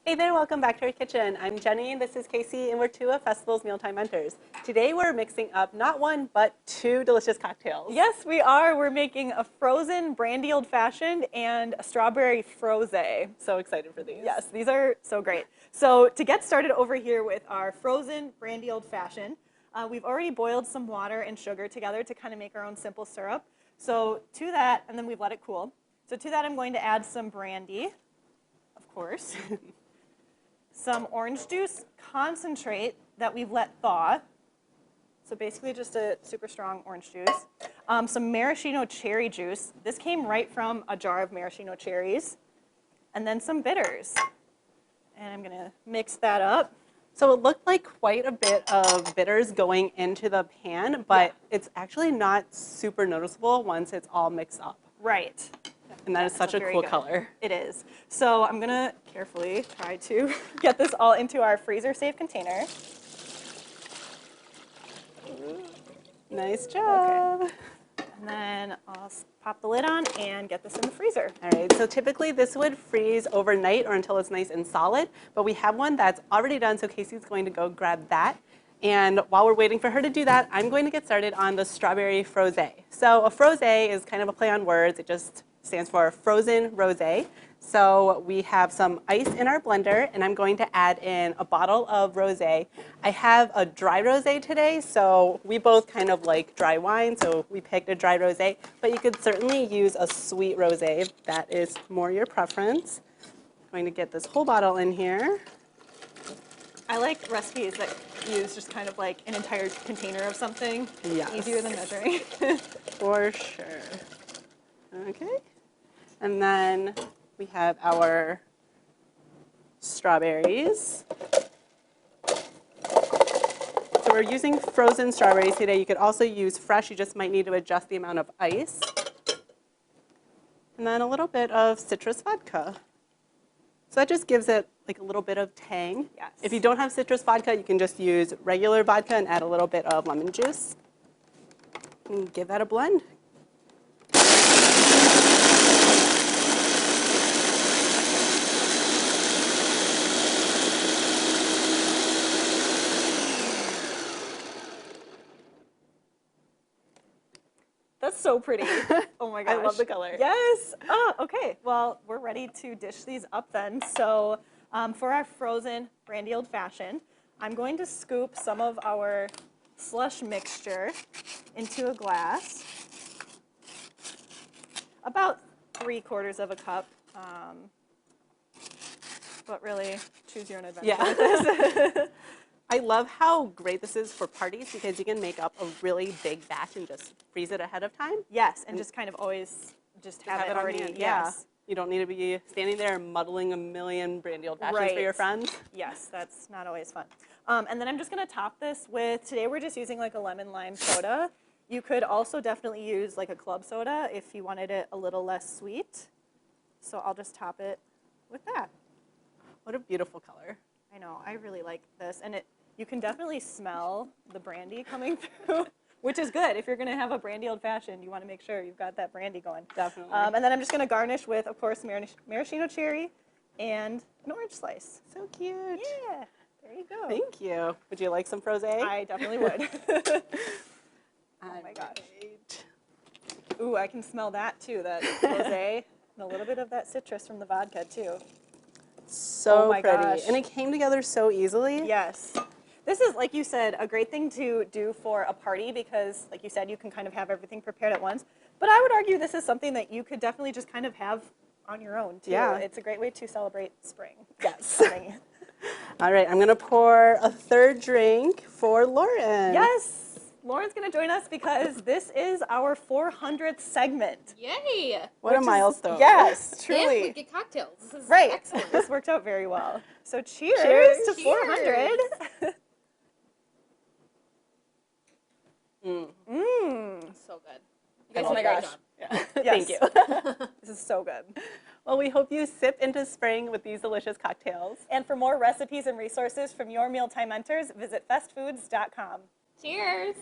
Hey there, welcome back to our kitchen. I'm Jenny, and this is Casey, and we're two of Festival's Mealtime Mentors. Today we're mixing up not one, but two delicious cocktails. Yes, we are. We're making a frozen brandy old fashioned and a strawberry frosé. So excited for these. Yes, these are so great. So to get started over here with our frozen brandy old fashioned, we've already boiled some water and sugar together to kind of make our own simple syrup. So to that, and then we've let it cool. So to that I'm going to add some brandy, of course. Some orange juice concentrate that we've let thaw. So basically just a super strong orange juice. Some maraschino cherry juice. This came right from a jar of maraschino cherries. And then some bitters. And I'm going to mix that up. So it looked like quite a bit of bitters going into the pan, but it's actually not super noticeable once it's all mixed up. Right. And that is such a cool color. It is. So I'm going to carefully try to get this all into our freezer-safe container. Nice job. Okay. And then I'll pop the lid on and get this in the freezer. All right, so typically this would freeze overnight or until it's nice and solid, but we have one that's already done, so Casey's going to go grab that. And while we're waiting for her to do that, I'm going to get started on the strawberry frosé. So a frosé is kind of a play on words. It just stands for frozen rosé. So we have some ice in our blender, and I'm going to add in a bottle of rosé. I have a dry rosé today, so we both kind of like dry wine, so we picked a dry rosé. But you could certainly use a sweet rosé if that is more your preference. I'm going to get this whole bottle in here. I like recipes that use just kind of like an entire container of something. Yes. Easier than measuring. For sure. Okay. And then we have our strawberries. So we're using frozen strawberries today. You could also use fresh. You just might need to adjust the amount of ice. And then a little bit of citrus vodka. So that just gives it like a little bit of tang. Yes. If you don't have citrus vodka, you can just use regular vodka and add a little bit of lemon juice. And give that a blend. That's so pretty. Oh my gosh. I love the color. Yes. Oh, okay. Well, we're ready to dish these up then. So for our frozen brandy old fashioned, I'm going to scoop some of our slush mixture into a glass. About 3/4 of a cup. But really, choose your own adventure with this. I love how great this is for parties because you can make up a really big batch and just freeze it ahead of time. Yes, and just kind of always just have it already. On hand. Yes. You don't need to be standing there muddling a million brandy old fashions for your friends. Yes, that's not always fun. And then I'm just going to top this with, today we're just using like a lemon lime soda. You could also definitely use like a club soda if you wanted it a little less sweet. So I'll just top it with that. What a beautiful color. I know, I really like this. And you can definitely smell the brandy coming through, which is good. If you're going to have a brandy old fashioned, you want to make sure you've got that brandy going. Definitely. And then I'm just going to garnish with, of course, maraschino cherry and an orange slice. So cute. Yeah, there you go. Thank you. Would you like some frosé? I definitely would. Oh my gosh. Ooh, I can smell that too, that rosé, and a little bit of that citrus from the vodka too. So oh my pretty. Gosh. And it came together so easily. Yes. This is, like you said, a great thing to do for a party because, like you said, you can kind of have everything prepared at once. But I would argue this is something that you could definitely just kind of have on your own too. Yeah. It's a great way to celebrate spring. Yes. All right, I'm going to pour a third drink for Lauren. Yes. Lauren's going to join us because this is our 400th segment. Yay! What a milestone. Yes, And we truly. get cocktails. This is Right. excellent. This worked out very well. So cheers, Cheers. to 400. So good. You guys Oh did my a great gosh. job. Yeah. Yes. Thank you. This is so good. Well, we hope you sip into spring with these delicious cocktails. And for more recipes and resources from your mealtime mentors, visit festfoods.com. Cheers!